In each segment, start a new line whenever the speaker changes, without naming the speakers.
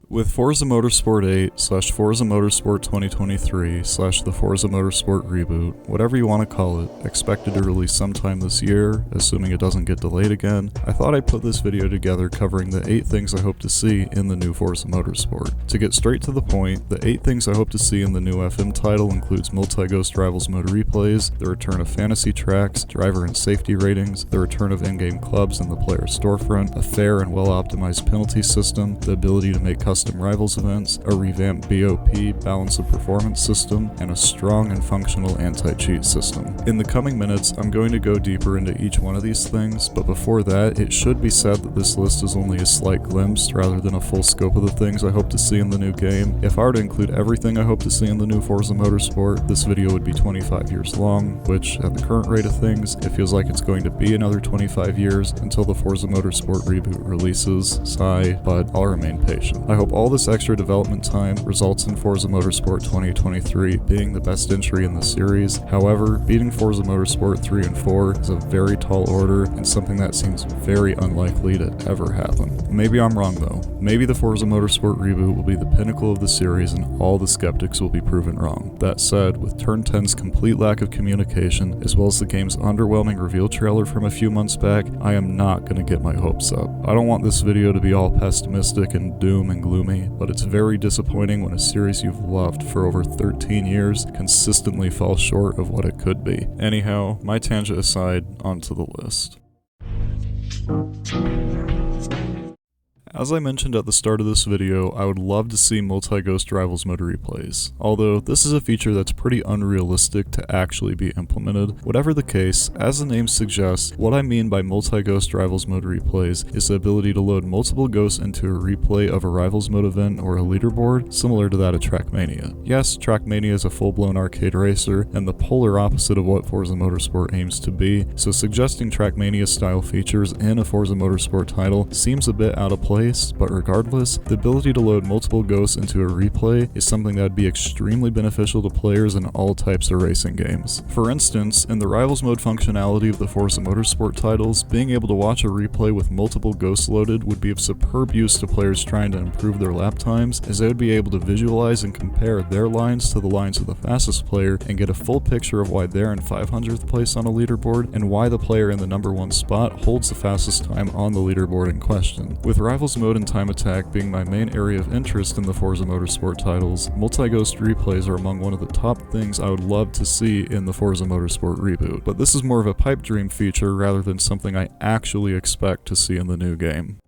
With Forza Motorsport 8/Forza Motorsport 2023/the Forza Motorsport reboot, whatever you want to call it, expected to release sometime this year, assuming it doesn't get delayed again, I thought I'd put this video together covering the 8 things I hope to see in the new Forza Motorsport. To get straight to the point, the 8 things I hope to see in the new FM title includes multi-Ghost Rivals mode replays, the return of fantasy tracks, driver and safety ratings, the return of in-game clubs in the player storefront, a fair and well-optimized penalty system, the ability to make custom Rivals events, a revamped BoP balance of performance system, and a strong and functional anti-cheat system. In the coming minutes, I'm going to go deeper into each one of these things, but before that, it should be said that this list is only a slight glimpse rather than a full scope of the things I hope to see in the new game. If I were to include everything I hope to see in the new Forza Motorsport, this video would be 25 years long, which, at the current rate of things, it feels like it's going to be another 25 years until the Forza Motorsport reboot releases. Sigh, but I'll remain patient. I hope all this extra development time results in Forza Motorsport 2023 being the best entry in the series. However, beating Forza Motorsport 3 and 4 is a very tall order and something that seems very unlikely to ever happen. Maybe I'm wrong though. Maybe the Forza Motorsport reboot will be the pinnacle of the series and all the skeptics will be proven wrong. That said, with Turn 10's complete lack of communication, as well as the game's underwhelming reveal trailer from a few months back, I am not going to get my hopes up. I don't want this video to be all pessimistic and doom and gloomy, but it's very disappointing when a series you've loved for over 13 years consistently falls short of what it could be. Anyhow, my tangent aside, onto the list. As I mentioned at the start of this video, I would love to see multi-Ghost Rivals mode replays. Although, this is a feature that's pretty unrealistic to actually be implemented. Whatever the case, as the name suggests, what I mean by multi-Ghost Rivals mode replays is the ability to load multiple ghosts into a replay of a Rivals mode event or a leaderboard, similar to that of Trackmania. Yes, Trackmania is a full-blown arcade racer, and the polar opposite of what Forza Motorsport aims to be, so suggesting Trackmania-style features in a Forza Motorsport title seems a bit out of place. But regardless, the ability to load multiple ghosts into a replay is something that would be extremely beneficial to players in all types of racing games. For instance, in the Rivals mode functionality of the Forza Motorsport titles, being able to watch a replay with multiple ghosts loaded would be of superb use to players trying to improve their lap times, as they would be able to visualize and compare their lines to the lines of the fastest player and get a full picture of why they're in 500th place on a leaderboard and why the player in the number 1 spot holds the fastest time on the leaderboard in question. With Rivals mode and time attack being my main area of interest in the Forza Motorsport titles, multi-ghost replays are among one of the top things I would love to see in the Forza Motorsport reboot, but this is more of a pipe dream feature rather than something I actually expect to see in the new game.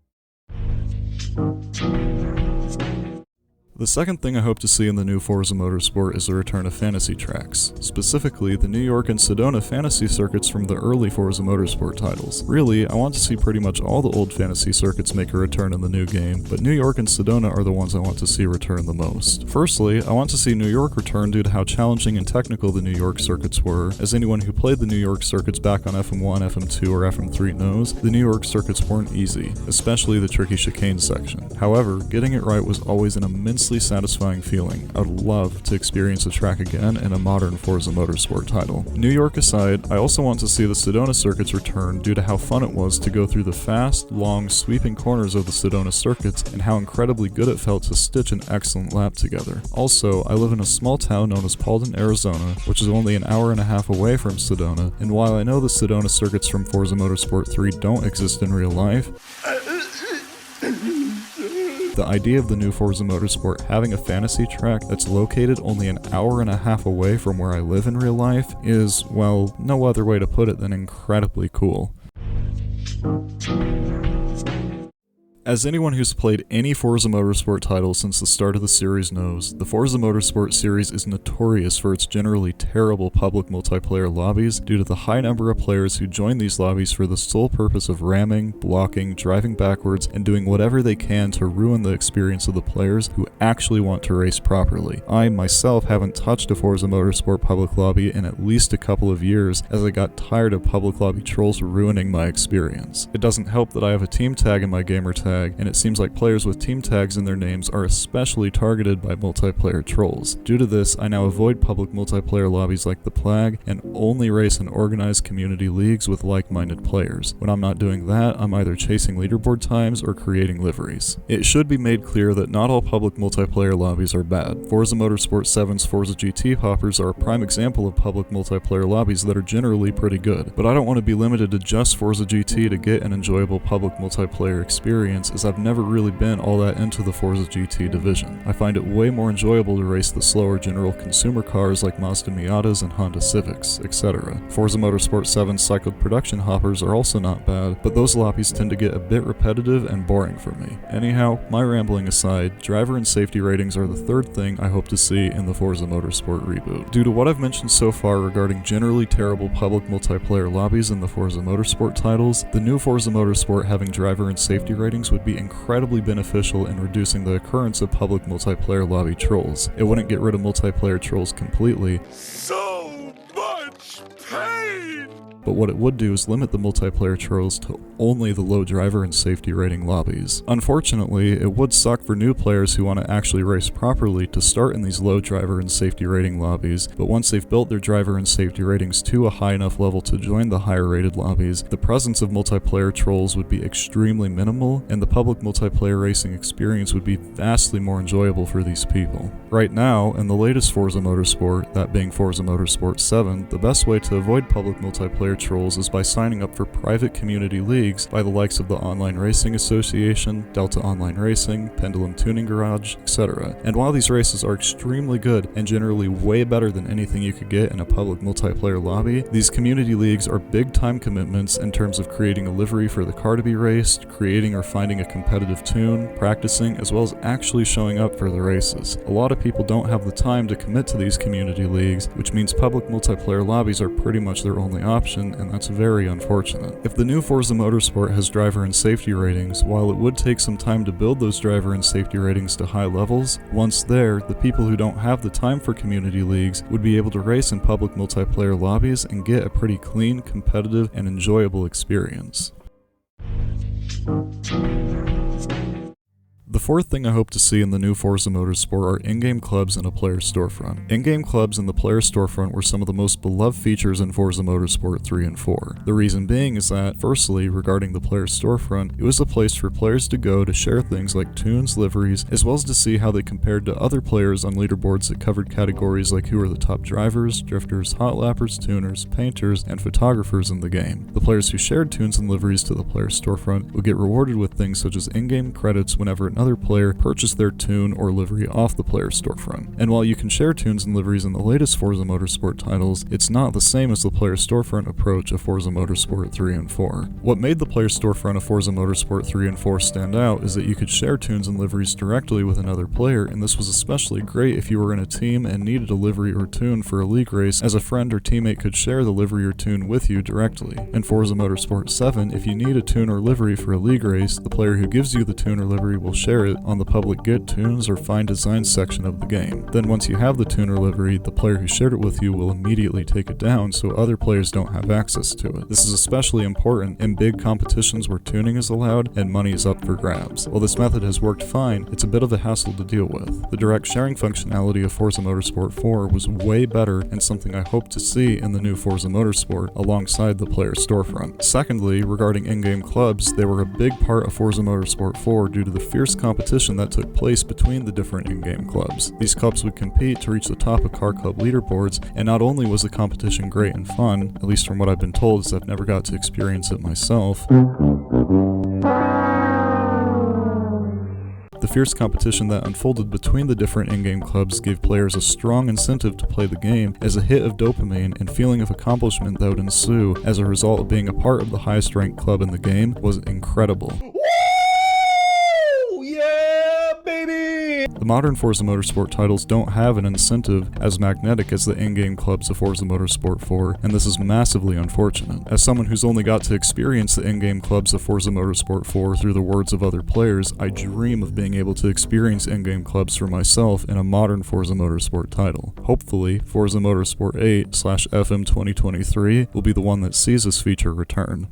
The second thing I hope to see in the new Forza Motorsport is the return of fantasy tracks, specifically the New York and Sedona fantasy circuits from the early Forza Motorsport titles. Really, I want to see pretty much all the old fantasy circuits make a return in the new game, but New York and Sedona are the ones I want to see return the most. Firstly, I want to see New York return due to how challenging and technical the New York circuits were. As anyone who played the New York circuits back on FM1, FM2, or FM3 knows, the New York circuits weren't easy, especially the tricky chicane section. However, getting it right was always an immensely satisfying feeling. I'd love to experience a track again in a modern Forza Motorsport title. New York aside, I also want to see the Sedona circuits return due to how fun it was to go through the fast, long, sweeping corners of the Sedona circuits and how incredibly good it felt to stitch an excellent lap together. Also, I live in a small town known as Paulden, Arizona, which is only an hour and a half away from Sedona, and while I know the Sedona circuits from Forza Motorsport 3 don't exist in real life, the idea of the new Forza Motorsport having a fantasy track that's located only an hour and a half away from where I live in real life is, well, no other way to put it than incredibly cool. As anyone who's played any Forza Motorsport title since the start of the series knows, the Forza Motorsport series is notorious for its generally terrible public multiplayer lobbies due to the high number of players who join these lobbies for the sole purpose of ramming, blocking, driving backwards, and doing whatever they can to ruin the experience of the players who actually want to race properly. I myself haven't touched a Forza Motorsport public lobby in at least a couple of years as I got tired of public lobby trolls ruining my experience. It doesn't help that I have a team tag in my gamertag tag, and it seems like players with team tags in their names are especially targeted by multiplayer trolls. Due to this, I now avoid public multiplayer lobbies like the plague, and only race in organized community leagues with like-minded players. When I'm not doing that, I'm either chasing leaderboard times or creating liveries. It should be made clear that not all public multiplayer lobbies are bad. Forza Motorsport 7's Forza GT hoppers are a prime example of public multiplayer lobbies that are generally pretty good, but I don't want to be limited to just Forza GT to get an enjoyable public multiplayer experience, as I've never really been all that into the Forza GT division. I find it way more enjoyable to race the slower general consumer cars like Mazda Miatas and Honda Civics, etc. Forza Motorsport 7's cycled production hoppers are also not bad, but those lobbies tend to get a bit repetitive and boring for me. Anyhow, my rambling aside, driver and safety ratings are the third thing I hope to see in the Forza Motorsport reboot. Due to what I've mentioned so far regarding generally terrible public multiplayer lobbies in the Forza Motorsport titles, the new Forza Motorsport having driver and safety ratings would be incredibly beneficial in reducing the occurrence of public multiplayer lobby trolls. It wouldn't get rid of multiplayer trolls completely,
So much pain!
but what it would do is limit the multiplayer trolls to only the low driver and safety rating lobbies. Unfortunately, it would suck for new players who want to actually race properly to start in these low driver and safety rating lobbies, but once they've built their driver and safety ratings to a high enough level to join the higher rated lobbies, the presence of multiplayer trolls would be extremely minimal, and the public multiplayer racing experience would be vastly more enjoyable for these people. Right now, in the latest Forza Motorsport, that being Forza Motorsport 7, the best way to avoid public multiplayer trolls is by signing up for private community leagues by the likes of the Online Racing Association, Delta Online Racing, Pendulum Tuning Garage, etc. And while these races are extremely good and generally way better than anything you could get in a public multiplayer lobby, these community leagues are big time commitments in terms of creating a livery for the car to be raced, creating or finding a competitive tune, practicing, as well as actually showing up for the races. A lot of people don't have the time to commit to these community leagues, which means public multiplayer lobbies are pretty much their only option, and that's very unfortunate. If the new Forza Motorsport has driver and safety ratings, while it would take some time to build those driver and safety ratings to high levels, once there, the people who don't have the time for community leagues would be able to race in public multiplayer lobbies and get a pretty clean, competitive, and enjoyable experience. The fourth thing I hope to see in the new Forza Motorsport are in-game clubs and a player storefront. In-game clubs and the player storefront were some of the most beloved features in Forza Motorsport 3 and 4. The reason being is that, firstly, regarding the player storefront, it was a place for players to go to share things like tunes, liveries, as well as to see how they compared to other players on leaderboards that covered categories like who are the top drivers, drifters, hot lappers, tuners, painters, and photographers in the game. The players who shared tunes and liveries to the player storefront would get rewarded with things such as in-game credits whenever another player purchased their tune or livery off the player storefront. And while you can share tunes and liveries in the latest Forza Motorsport titles, it's not the same as the player storefront approach of Forza Motorsport 3 and 4. What made the player storefront of Forza Motorsport 3 and 4 stand out is that you could share tunes and liveries directly with another player, and this was especially great if you were in a team and needed a livery or tune for a league race, as a friend or teammate could share the livery or tune with you directly. In Forza Motorsport 7, if you need a tune or livery for a league race, the player who gives you the tune or livery will share it on the public Get Tunes or Find Designs section of the game. Then once you have the tune or livery, the player who shared it with you will immediately take it down so other players don't have access to it. This is especially important in big competitions where tuning is allowed and money is up for grabs. While this method has worked fine, it's a bit of a hassle to deal with. The direct sharing functionality of Forza Motorsport 4 was way better and something I hope to see in the new Forza Motorsport alongside the player storefront. Secondly, regarding in-game clubs, they were a big part of Forza Motorsport 4 due to the fierce competition that took place between the different in-game clubs. These clubs would compete to reach the top of car club leaderboards, and not only was the competition great and fun, at least from what I've been told, as I've never got to experience it myself, the fierce competition that unfolded between the different in-game clubs gave players a strong incentive to play the game, as a hit of dopamine and feeling of accomplishment that would ensue as a result of being a part of the highest ranked club in the game was incredible. The modern Forza Motorsport titles don't have an incentive as magnetic as the in-game clubs of Forza Motorsport 4, and this is massively unfortunate. As someone who's only got to experience the in-game clubs of Forza Motorsport 4 through the words of other players, I dream of being able to experience in-game clubs for myself in a modern Forza Motorsport title. Hopefully, Forza Motorsport 8/FM 2023 will be the one that sees this feature return.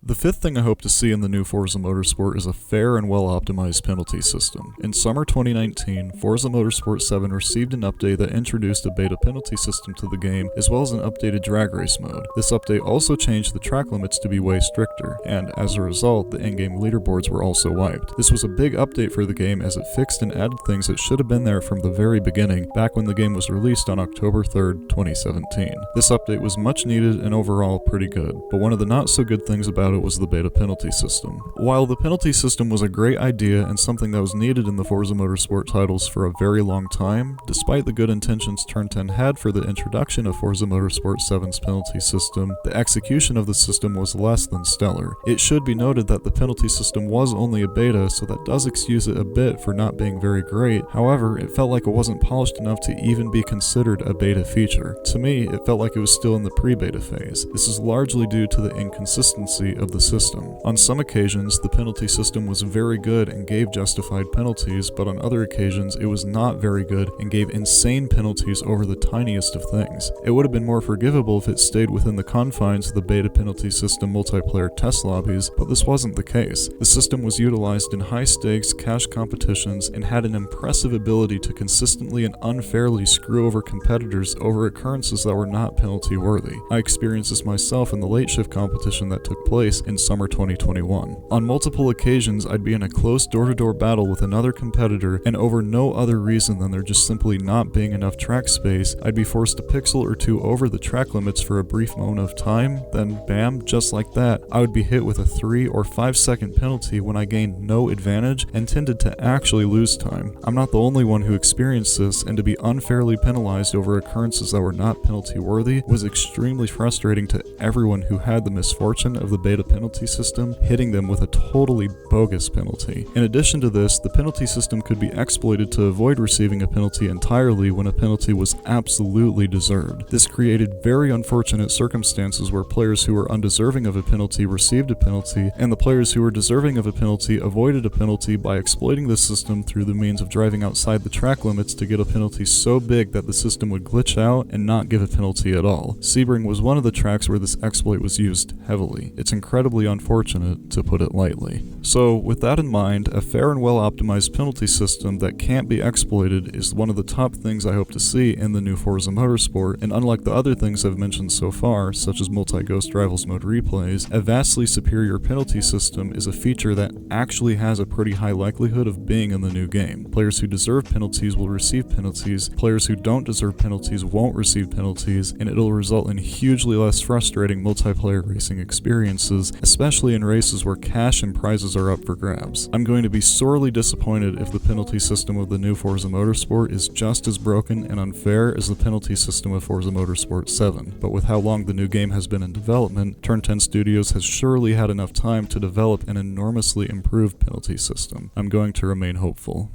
The fifth thing I hope to see in the new Forza Motorsport is a fair and well-optimized penalty system. In summer 2019, Forza Motorsport 7 received an update that introduced a beta penalty system to the game, as well as an updated drag race mode. This update also changed the track limits to be way stricter, and as a result, the in-game leaderboards were also wiped. This was a big update for the game as it fixed and added things that should have been there from the very beginning, back when the game was released on October 3rd, 2017. This update was much needed and overall pretty good, but one of the not so good things about it was the beta penalty system. While the penalty system was a great idea and something that was needed in the Forza Motorsport titles for a very long time, despite the good intentions Turn 10 had for the introduction of Forza Motorsport 7's penalty system, the execution of the system was less than stellar. It should be noted that the penalty system was only a beta, so that does excuse it a bit for not being very great. However, it felt like it wasn't polished enough to even be considered a beta feature. To me, it felt like it was still in the pre-beta phase. This is largely due to the inconsistency of the system. On some occasions, the penalty system was very good and gave justified penalties, but on other occasions, it was not very good and gave insane penalties over the tiniest of things. It would have been more forgivable if it stayed within the confines of the beta penalty system multiplayer test lobbies, but this wasn't the case. The system was utilized in high-stakes, cash competitions and had an impressive ability to consistently and unfairly screw over competitors over occurrences that were not penalty-worthy. I experienced this myself in the late shift competition that took place in summer 2021. On multiple occasions, I'd be in a close door-to-door battle with another competitor, and over no other reason than there just simply not being enough track space, I'd be forced a pixel or two over the track limits for a brief moment of time, then bam, just like that, I would be hit with a 3 or 5 second penalty when I gained no advantage and tended to actually lose time. I'm not the only one who experienced this, and to be unfairly penalized over occurrences that were not penalty worthy was extremely frustrating to everyone who had the misfortune of the beta penalty system hitting them with a totally bogus penalty. In addition to this, the penalty system could be exploited to avoid receiving a penalty entirely when a penalty was absolutely deserved. This created very unfortunate circumstances where players who were undeserving of a penalty received a penalty, and the players who were deserving of a penalty avoided a penalty by exploiting the system through the means of driving outside the track limits to get a penalty so big that the system would glitch out and not give a penalty at all. Sebring was one of the tracks where this exploit was used heavily. It's incredibly unfortunate, to put it lightly. So, with that in mind, a fair and well-optimized penalty system that can't be exploited is one of the top things I hope to see in the new Forza Motorsport, and unlike the other things I've mentioned so far, such as multi-Ghost Rivals mode replays, a vastly superior penalty system is a feature that actually has a pretty high likelihood of being in the new game. Players who deserve penalties will receive penalties, players who don't deserve penalties won't receive penalties, and it'll result in hugely less frustrating multiplayer racing experiences, especially in races where cash and prizes are up for grabs. I'm going to be sorely disappointed if the penalty system of the new Forza Motorsport is just as broken and unfair as the penalty system of Forza Motorsport 7, but with how long the new game has been in development, Turn 10 Studios has surely had enough time to develop an enormously improved penalty system. I'm going to remain hopeful.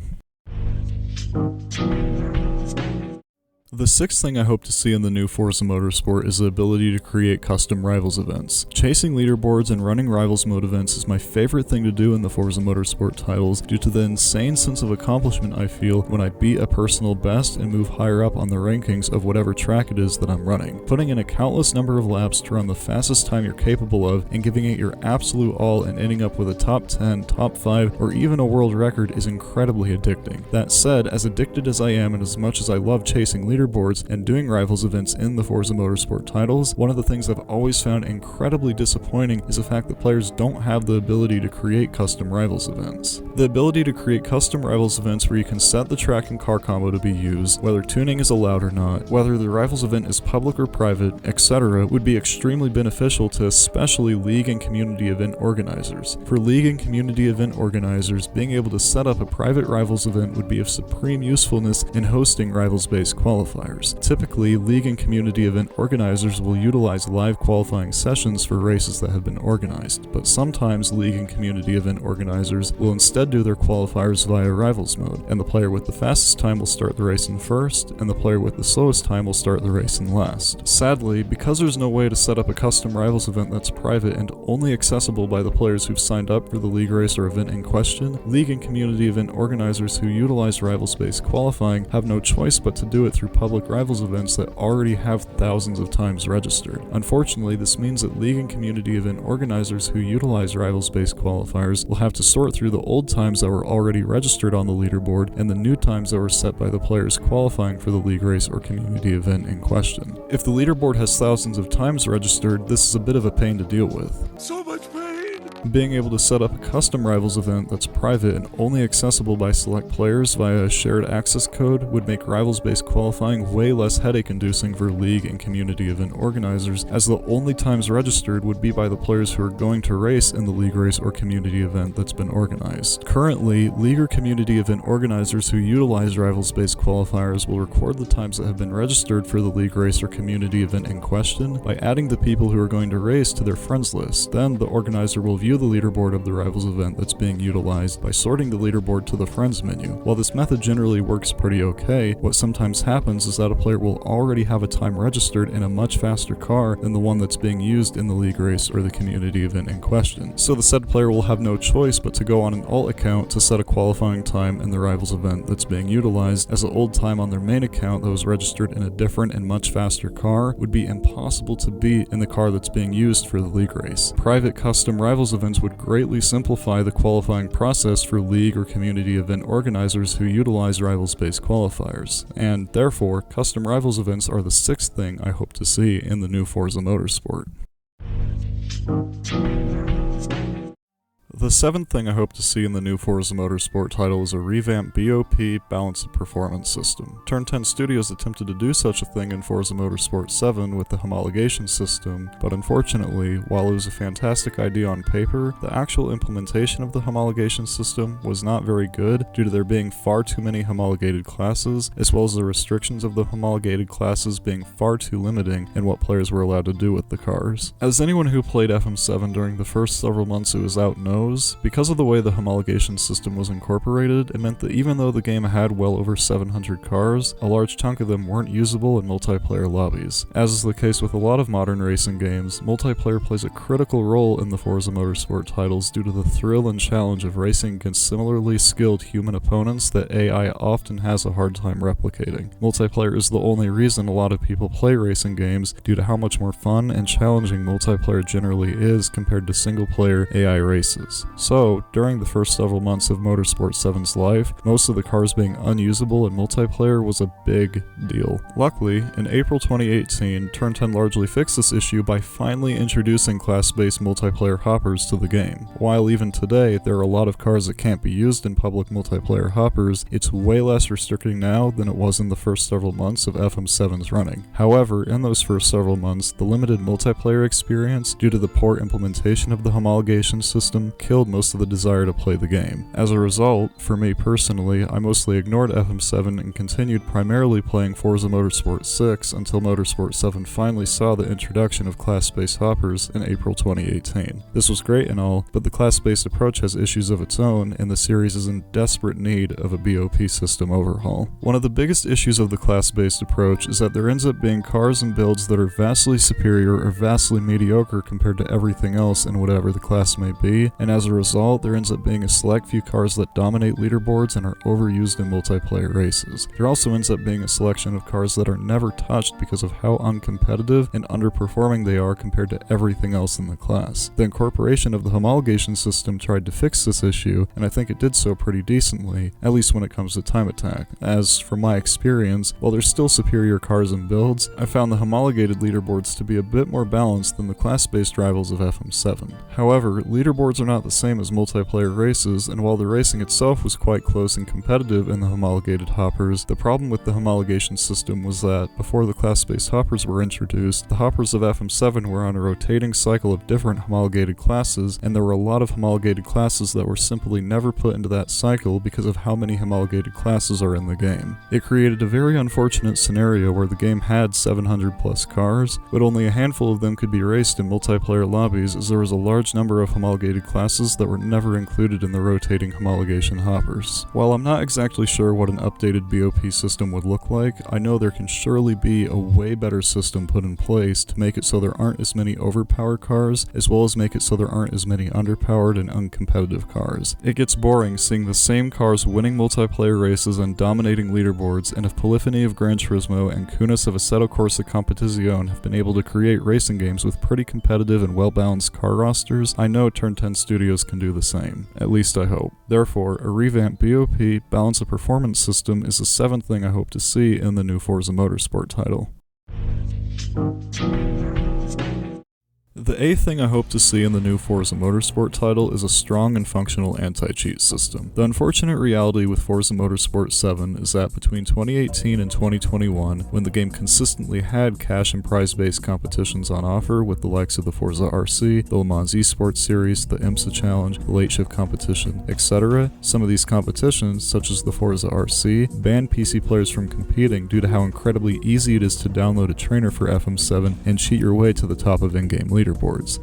The sixth thing I hope to see in the new Forza Motorsport is the ability to create custom Rivals events. Chasing leaderboards and running Rivals mode events is my favorite thing to do in the Forza Motorsport titles due to the insane sense of accomplishment I feel when I beat a personal best and move higher up on the rankings of whatever track it is that I'm running. Putting in a countless number of laps to run the fastest time you're capable of and giving it your absolute all and ending up with a top 10, top 5, or even a world record is incredibly addicting. That said, as addicted as I am and as much as I love chasing leaderboards and doing Rivals events in the Forza Motorsport titles, one of the things I've always found incredibly disappointing is the fact that players don't have the ability to create custom Rivals events. The ability to create custom Rivals events where you can set the track and car combo to be used, whether tuning is allowed or not, whether the Rivals event is public or private, etc., would be extremely beneficial to especially League and Community event organizers. For League and Community event organizers, being able to set up a private Rivals event would be of supreme usefulness in hosting Rivals-based qualifiers. Typically, League and Community event organizers will utilize live qualifying sessions for races that have been organized, but sometimes League and Community event organizers will instead do their qualifiers via Rivals mode, and the player with the fastest time will start the race in first, and the player with the slowest time will start the race in last. Sadly, because there's no way to set up a custom Rivals event that's private and only accessible by the players who've signed up for the League race or event in question, League and Community event organizers who utilize Rivals-based qualifying have no choice but to do it through public rivals events that already have thousands of times registered. Unfortunately, this means that league and community event organizers who utilize rivals-based qualifiers will have to sort through the old times that were already registered on the leaderboard and the new times that were set by the players qualifying for the league race or community event in question. If the leaderboard has thousands of times registered, this is a bit of a pain to deal with.
So much pain!
Being able to set up a custom rivals event that's private and only accessible by select players via a shared access code would make rivals-based qualifying way less headache-inducing for league and community event organizers, as the only times registered would be by the players who are going to race in the league race or community event that's been organized. Currently, league or community event organizers who utilize rivals-based qualifiers will record the times that have been registered for the league race or community event in question by adding the people who are going to race to their friends list. Then the organizer will view the leaderboard of the rivals event that's being utilized by sorting the leaderboard to the friends menu. While this method generally works pretty okay, what sometimes happens is that a player will already have a time registered in a much faster car than the one that's being used in the league race or the community event in question. So the said player will have no choice but to go on an alt account to set a qualifying time in the rivals event that's being utilized, as the old time on their main account that was registered in a different and much faster car would be impossible to beat in the car that's being used for the league race. Private custom rivals events would greatly simplify the qualifying process for league or community event organizers who utilize rivals-based qualifiers, and therefore, custom rivals events are the sixth thing I hope to see in the new Forza Motorsport. The seventh thing I hope to see in the new Forza Motorsport title is a revamped BoP balanced performance system. Turn 10 Studios attempted to do such a thing in Forza Motorsport 7 with the homologation system, but unfortunately, while it was a fantastic idea on paper, the actual implementation of the homologation system was not very good due to there being far too many homologated classes, as well as the restrictions of the homologated classes being far too limiting in what players were allowed to do with the cars. As anyone who played FM7 during the first several months it was out knows, because of the way the homologation system was incorporated, it meant that even though the game had well over 700 cars, a large chunk of them weren't usable in multiplayer lobbies. As is the case with a lot of modern racing games, multiplayer plays a critical role in the Forza Motorsport titles due to the thrill and challenge of racing against similarly skilled human opponents that AI often has a hard time replicating. Multiplayer is the only reason a lot of people play racing games due to how much more fun and challenging multiplayer generally is compared to single-player AI races. So, during the first several months of Motorsport 7's life, most of the cars being unusable in multiplayer was a big deal. Luckily, in April 2018, Turn 10 largely fixed this issue by finally introducing class-based multiplayer hoppers to the game. While even today, there are a lot of cars that can't be used in public multiplayer hoppers, it's way less restricting now than it was in the first several months of FM7's running. However, in those first several months, the limited multiplayer experience due to the poor implementation of the homologation system killed most of the desire to play the game. As a result, for me personally, I mostly ignored FM7 and continued primarily playing Forza Motorsport 6 until Motorsport 7 finally saw the introduction of class-based hoppers in April 2018. This was great and all, but the class-based approach has issues of its own, and the series is in desperate need of a BoP system overhaul. One of the biggest issues of the class-based approach is that there ends up being cars and builds that are vastly superior or vastly mediocre compared to everything else in whatever the class may be, and as a result, there ends up being a select few cars that dominate leaderboards and are overused in multiplayer races. There also ends up being a selection of cars that are never touched because of how uncompetitive and underperforming they are compared to everything else in the class. The incorporation of the homologation system tried to fix this issue, and I think it did so pretty decently, at least when it comes to time attack, as, from my experience, while there's still superior cars and builds, I found the homologated leaderboards to be a bit more balanced than the class-based rivals of FM7. However, leaderboards are not the same as multiplayer races, and while the racing itself was quite close and competitive in the homologated hoppers, the problem with the homologation system was that, before the class-based hoppers were introduced, the hoppers of FM7 were on a rotating cycle of different homologated classes, and there were a lot of homologated classes that were simply never put into that cycle because of how many homologated classes are in the game. It created a very unfortunate scenario where the game had 700 plus cars, but only a handful of them could be raced in multiplayer lobbies as there was a large number of homologated classes races that were never included in the rotating homologation hoppers. While I'm not exactly sure what an updated BoP system would look like, I know there can surely be a way better system put in place to make it so there aren't as many overpowered cars, as well as make it so there aren't as many underpowered and uncompetitive cars. It gets boring seeing the same cars winning multiplayer races and dominating leaderboards, and if Polyphony of Gran Turismo and Kunis of Assetto Corsa Competizione have been able to create racing games with pretty competitive and well-balanced car rosters, I know Turn 10 Studios can do the same. At least I hope. Therefore, a revamped BoP balance of performance system is the 7th thing I hope to see in the new Forza Motorsport title. The 8th thing I hope to see in the new Forza Motorsport title is a strong and functional anti-cheat system. The unfortunate reality with Forza Motorsport 7 is that between 2018 and 2021, when the game consistently had cash and prize-based competitions on offer with the likes of the Forza RC, the Le Mans Esports Series, the IMSA Challenge, the Late Shift Competition, etc., some of these competitions, such as the Forza RC, banned PC players from competing due to how incredibly easy it is to download a trainer for FM7 and cheat your way to the top of in-game leaderboards.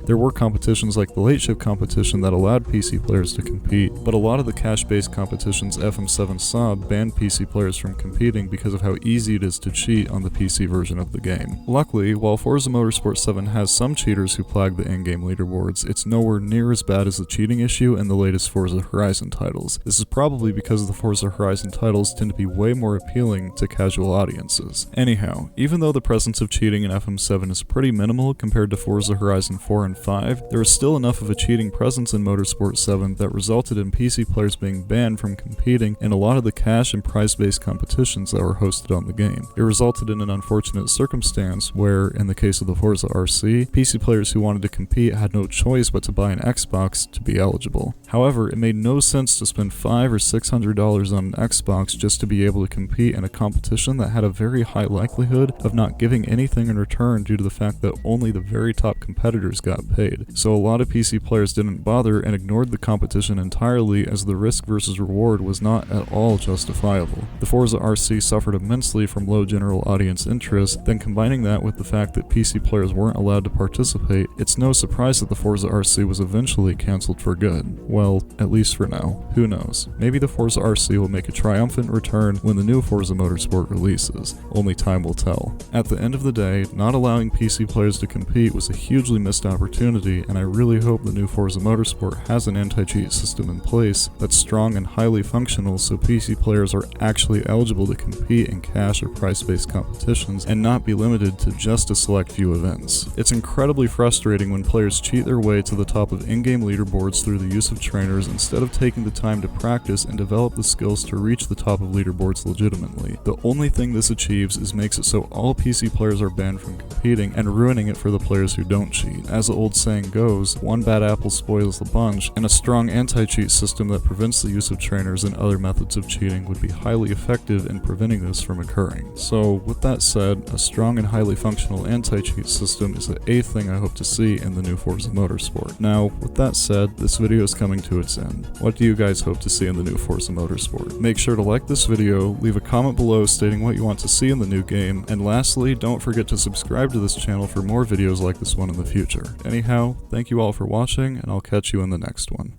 There were competitions like the Late Shift competition that allowed PC players to compete, but a lot of the cash-based competitions FM7 saw banned PC players from competing because of how easy it is to cheat on the PC version of the game. Luckily, while Forza Motorsport 7 has some cheaters who plague the in-game leaderboards, it's nowhere near as bad as the cheating issue in the latest Forza Horizon titles. This is probably because the Forza Horizon titles tend to be way more appealing to casual audiences. Anyhow, even though the presence of cheating in FM7 is pretty minimal compared to Forza Horizon 4 and 5, there is still enough of a cheating presence in Motorsport 7 that resulted in PC players being banned from competing in a lot of the cash and prize-based competitions that were hosted on the game. It resulted in an unfortunate circumstance where, in the case of the Forza RC, PC players who wanted to compete had no choice but to buy an Xbox to be eligible. However, it made no sense to spend $500 or $600 on an Xbox just to be able to compete in a competition that had a very high likelihood of not giving anything in return due to the fact that only the very top competitors got paid. So a lot of PC players didn't bother and ignored the competition entirely, as the risk versus reward was not at all justifiable. The Forza RC suffered immensely from low general audience interest, then combining that with the fact that PC players weren't allowed to participate, it's no surprise that the Forza RC was eventually cancelled for good. Well, at least for now. Who knows? Maybe the Forza RC will make a triumphant return when the new Forza Motorsport releases. Only time will tell. At the end of the day, not allowing PC players to compete was a hugely missed opportunity, and I really hope the new Forza Motorsport has an anti-cheat system in place that's strong and highly functional so PC players are actually eligible to compete in cash or price-based competitions and not be limited to just a select few events. It's incredibly frustrating when players cheat their way to the top of in-game leaderboards through the use of trainers instead of taking the time to practice and develop the skills to reach the top of leaderboards legitimately. The only thing this achieves is makes it so all PC players are banned from competing and ruining it for the players who don't cheat. As the old saying goes, one bad apple spoils the bunch, and a strong anti-cheat system that prevents the use of trainers and other methods of cheating would be highly effective in preventing this from occurring. So, with that said, a strong and highly functional anti-cheat system is the 8th thing I hope to see in the new Forza Motorsport. Now, with that said, this video is coming to its end. What do you guys hope to see in the new Forza Motorsport? Make sure to like this video, leave a comment below stating what you want to see in the new game, and lastly, don't forget to subscribe to this channel for more videos like this one in the future. Anyhow, thank you all for watching, and I'll catch you in the next one.